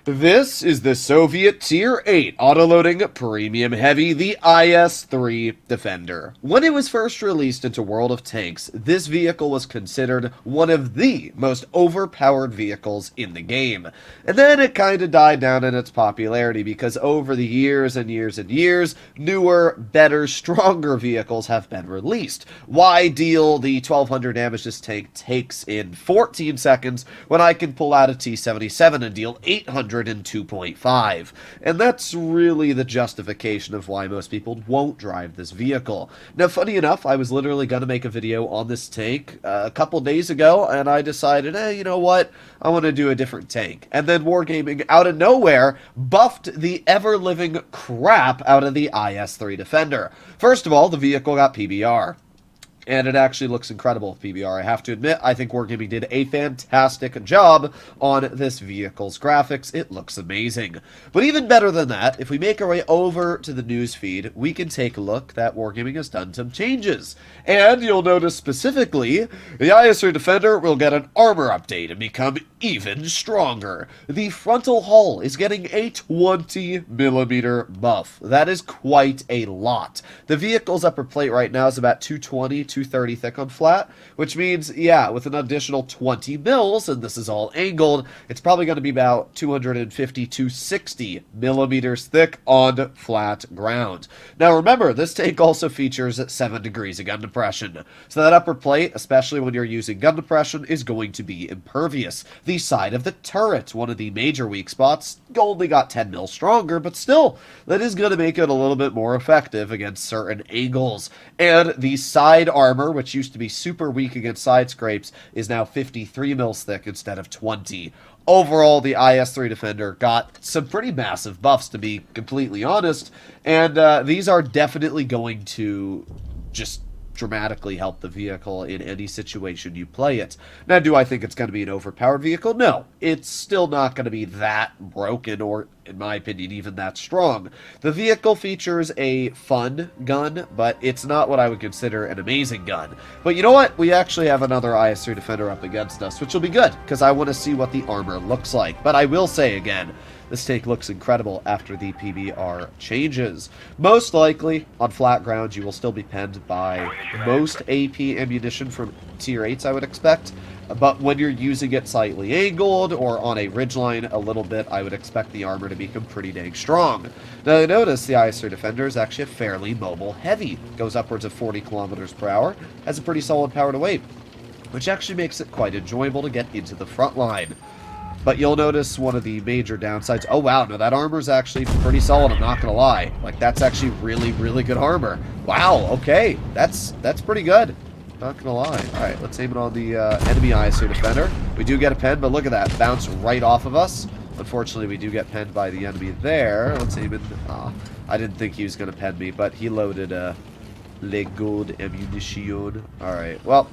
This is the Soviet Tier 8 autoloading premium heavy, the IS-3 Defender. When it was first released into World of Tanks, this vehicle was considered one of the most overpowered vehicles in the game. And then it kind of died down in its popularity because over the years and years and years, newer, better, stronger vehicles have been released. Why deal the 1200 damage this tank takes in 14 seconds when I can pull out a T-77 and deal 800 in 2.5. And that's really the justification of why most people won't drive this vehicle. Now, funny enough, I was literally going to make a video on this tank a couple days ago, and I decided, you know what? I want to do a different tank. And then Wargaming, out of nowhere, buffed the ever-living crap out of the IS-3 Defender. First of all, the vehicle got PBR. And it actually looks incredible with PBR. I have to admit, I think Wargaming did a fantastic job on this vehicle's graphics. It looks amazing. But even better than that, if we make our way over to the news feed, we can take a look that Wargaming has done some changes. And you'll notice specifically, the IS-3 Defender will get an armor update and become even stronger. The frontal hull is getting a 20mm buff. That is quite a lot. The vehicle's upper plate right now is about 220, 230 thick on flat, which means, yeah, with an additional 20 mils, and this is all angled, it's probably going to be about 250, 260 millimeters thick on flat ground. Now remember, this tank also features 7 degrees of gun depression, so that upper plate, especially when you're using gun depression, is going to be impervious. The side of the turret, one of the major weak spots, only got 10 mil stronger, but still, that is going to make it a little bit more effective against certain angles. And the side armor, which used to be super weak against side scrapes, is now 53 mils thick instead of 20. Overall, the IS-3 Defender got some pretty massive buffs, to be completely honest, and these are definitely going to just dramatically help the vehicle in any situation you play it. Now, do I think it's going to be an overpowered vehicle? No. It's still not going to be that broken or, in my opinion, even that strong. The vehicle features a fun gun, but it's not what I would consider an amazing gun. But you know what? We actually have another IS-3 Defender up against us, which will be good, because I want to see what the armor looks like. But I will say again, this tank looks incredible after the PBR changes. Most likely, on flat ground, you will still be penned by most AP ammunition from Tier 8s, I would expect. But when you're using it slightly angled or on a ridgeline a little bit, I would expect the armor to become pretty dang strong. Now, notice the IS-3 Defender is actually a fairly mobile heavy. Goes upwards of 40 kilometers per hour, has a pretty solid power to weight, which actually makes it quite enjoyable to get into the front line. But you'll notice one of the major downsides. Oh, wow. No, that armor is actually pretty solid. I'm not going to lie. Like, that's actually really, really good armor. Wow. Okay. That's pretty good. Not going to lie. All right. Let's aim it on the enemy IS-3 Defender. We do get a pen, but look at that. Bounce right off of us. Unfortunately, we do get penned by the enemy there. Let's aim it. I didn't think he was going to pen me, but he loaded Le Gold Ammunition. All right. Well,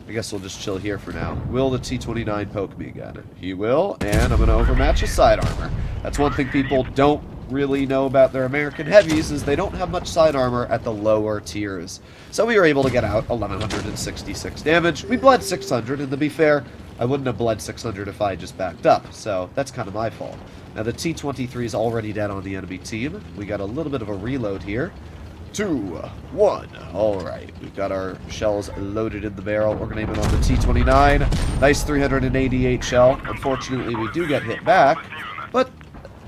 I guess we'll just chill here for now. Will the T-29 poke me again? He will, and I'm going to overmatch his side armor. That's one thing people don't really know about their American heavies, is they don't have much side armor at the lower tiers. So we were able to get out 1166 damage. We bled 600, and to be fair, I wouldn't have bled 600 if I just backed up, so that's kind of my fault. Now the T-23 is already dead on the enemy team. We got a little bit of a reload here. 2, 1. Alright, we've got our shells loaded in the barrel. We're going to aim it on the T-29. Nice 388 shell. Unfortunately, we do get hit back, but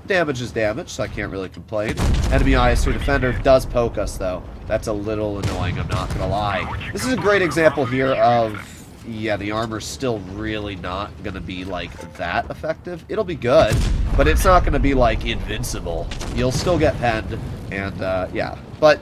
damage is damage, so I can't really complain. Enemy IS-3 Defender does poke us, though. That's a little annoying, I'm not going to lie. This is a great example here of, yeah, the armor's still really not going to be, like, that effective. It'll be good, but it's not going to be, like, invincible. You'll still get penned, and, yeah. But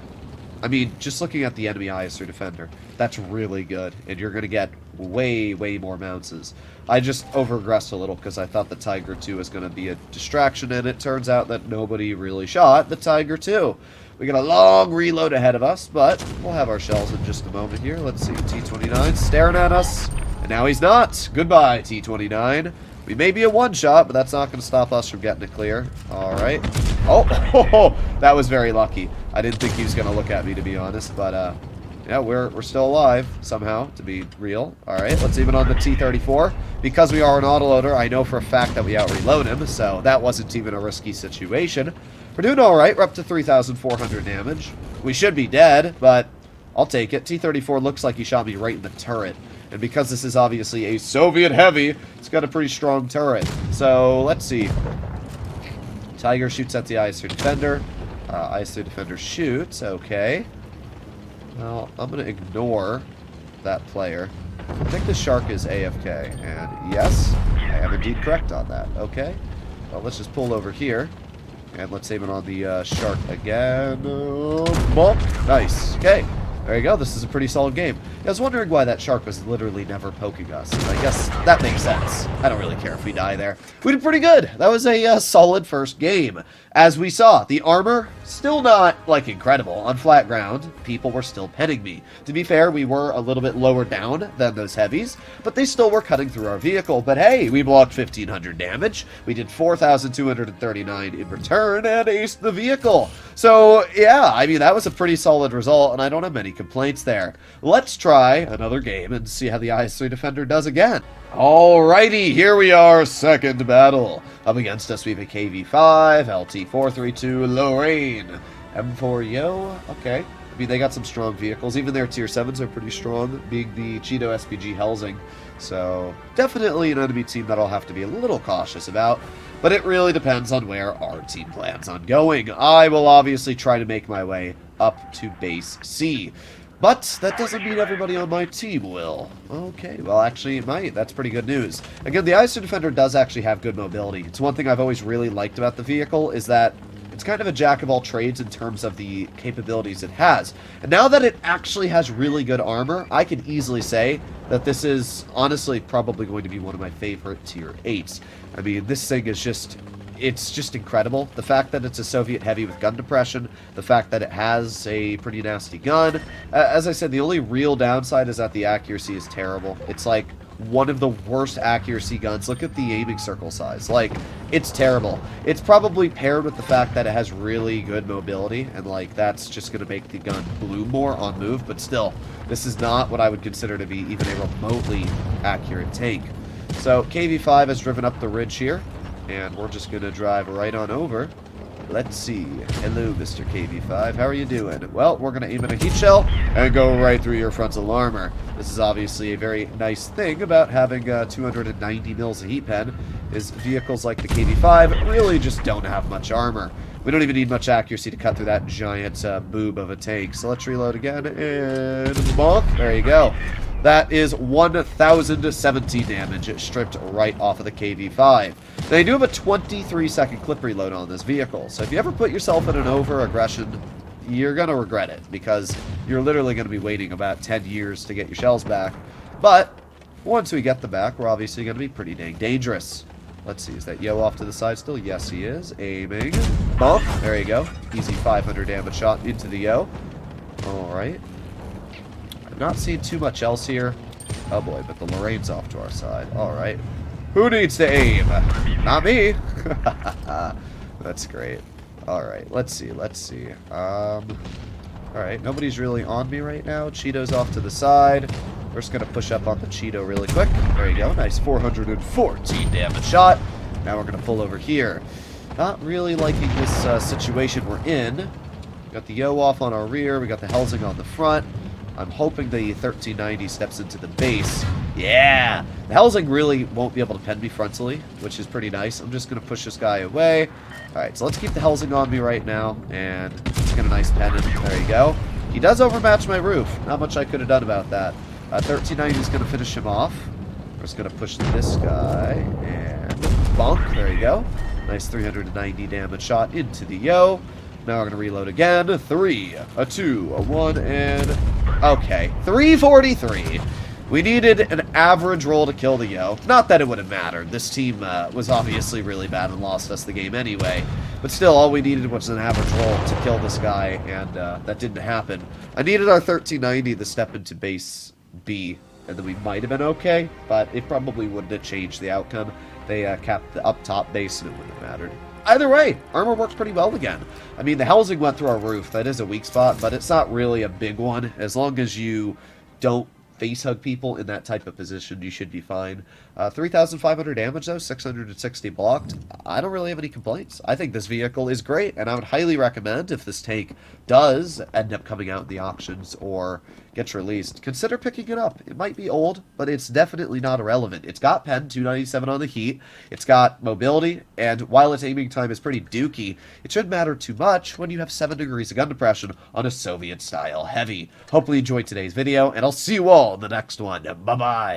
I mean, just looking at the enemy IS-3 Defender, that's really good, and you're going to get way, way more mounces. I just over-aggressed a little because I thought the Tiger II was going to be a distraction, and it turns out that nobody really shot the Tiger II. We got a long reload ahead of us, but we'll have our shells in just a moment here. Let's see, T-29 staring at us, and now he's not. Goodbye, T-29. We may be a one-shot, but that's not going to stop us from getting it clear. All right. Oh, that was very lucky. I didn't think he was going to look at me, to be honest, but Yeah, we're still alive, somehow, to be real. Alright, let's even on the T-34. Because we are an autoloader, I know for a fact that we out-reload him, so that wasn't even a risky situation. We're doing alright, we're up to 3,400 damage. We should be dead, but I'll take it. T-34 looks like he shot me right in the turret. And because this is obviously a Soviet heavy, it's got a pretty strong turret. So, let's see. Tiger shoots at the IS-3 Defender. IS-3 Defender shoots, okay. Well, I'm going to ignore that player. I think the Shark is AFK, and yes, I am indeed correct on that. Okay, well, let's just pull over here, and let's aim it on the Shark again. Bonk. Nice. Okay, there you go. This is a pretty solid game. I was wondering why that Shark was literally never poking us, and I guess that makes sense. I don't really care if we die there. We did pretty good. That was a solid first game. As we saw, the armor, still not, like, incredible. On flat ground, people were still penning me. To be fair, we were a little bit lower down than those heavies, but they still were cutting through our vehicle. But hey, we blocked 1,500 damage, we did 4,239 in return, and aced the vehicle. So, yeah, I mean, that was a pretty solid result, and I don't have many complaints there. Let's try another game and see how the IS-3 Defender does again. Alrighty, here we are, second battle. Up against us, we have a KV-5, LT-432, Lorraine, M4 Yo, okay. I mean, they got some strong vehicles. Even their tier 7s are pretty strong, being the Cheeto SPG Helsing. So, definitely an enemy team that I'll have to be a little cautious about. But it really depends on where our team plans on going. I will obviously try to make my way up to base C. But that doesn't mean everybody on my team will. Okay, well actually it might. That's pretty good news. Again, the IS-2 Defender does actually have good mobility. It's one thing I've always really liked about the vehicle is that it's kind of a jack of all trades in terms of the capabilities it has. And now that it actually has really good armor, I can easily say that this is honestly probably going to be one of my favorite tier 8s. I mean, this thing is just... it's just incredible. The fact that it's a Soviet heavy with gun depression, the fact that it has a pretty nasty gun. As I said, the only real downside is that the accuracy is terrible. It's like one of the worst accuracy guns. Look at the aiming circle size. Like, it's terrible. It's probably paired with the fact that it has really good mobility, and like that's just going to make the gun bloom more on move, but still, this is not what I would consider to be even a remotely accurate tank. So KV-5 has driven up the ridge here, and we're just going to drive right on over. Let's see. Hello, Mr. KV-5. How are you doing? Well, we're going to aim at a heat shell and go right through your frontal armor. This is obviously a very nice thing about having 290 mils of heat pen, is vehicles like the KV-5 really just don't have much armor. We don't even need much accuracy to cut through that giant boob of a tank. So let's reload again, and bonk. There you go. That is 1,070 damage stripped right off of the KV-5. Now, you do have a 23-second clip reload on this vehicle, so if you ever put yourself in an over-aggression, you're going to regret it, because you're literally going to be waiting about 10 years to get your shells back. But once we get them back, we're obviously going to be pretty dang dangerous. Let's see, is that Yo off to the side still? Yes, he is. Aiming. Bump. There you go. Easy 500 damage shot into the Yo. Alright. I'm not seeing too much else here. Oh boy, but the Lorraine's off to our side. Alright. Who needs to aim? Not me. That's great. Alright, let's see, let's see. Alright, nobody's really on me right now. Cheeto's off to the side. We're just going to push up on the Cheeto really quick. There you go. Nice 414 damage shot. Now we're going to pull over here. Not really liking this situation we're in. We got the Yo off on our rear. We got the Helsing on the front. I'm hoping the 1390 steps into the base. Yeah! The Helsing really won't be able to pen me frontally, which is pretty nice. I'm just going to push this guy away. Alright, so let's keep the Helsing on me right now, and let's get a nice pen in. There you go. He does overmatch my roof. Not much I could have done about that. 1390 is going to finish him off. We're just going to push this guy, and bonk. There you go. Nice 390 damage shot into the Yo. Now we're going to reload again. 3, a 2, a 1, and... okay, 343. We needed an average roll to kill the Yo. Not that it would have mattered. This team was obviously really bad and lost us the game anyway. But still, all we needed was an average roll to kill this guy, and that didn't happen. I needed our 1390 to step into base B, and then we might have been okay, but it probably wouldn't have changed the outcome. They capped the up top base, and it wouldn't have mattered. Either way, armor works pretty well again. I mean, the housing went through our roof. That is a weak spot, but it's not really a big one. As long as you don't face hug people in that type of position, you should be fine. 3,500 damage though, 660 blocked. I don't really have any complaints. I think this vehicle is great, and I would highly recommend, if this tank does end up coming out in the auctions or gets released, consider picking it up. It might be old, but it's definitely not irrelevant. It's got pen, 297 on the heat, it's got mobility, and while its aiming time is pretty dookie, it shouldn't matter too much when you have 7 degrees of gun depression on a Soviet-style heavy. Hopefully you enjoyed today's video, and I'll see you all in the next one. Bye-bye!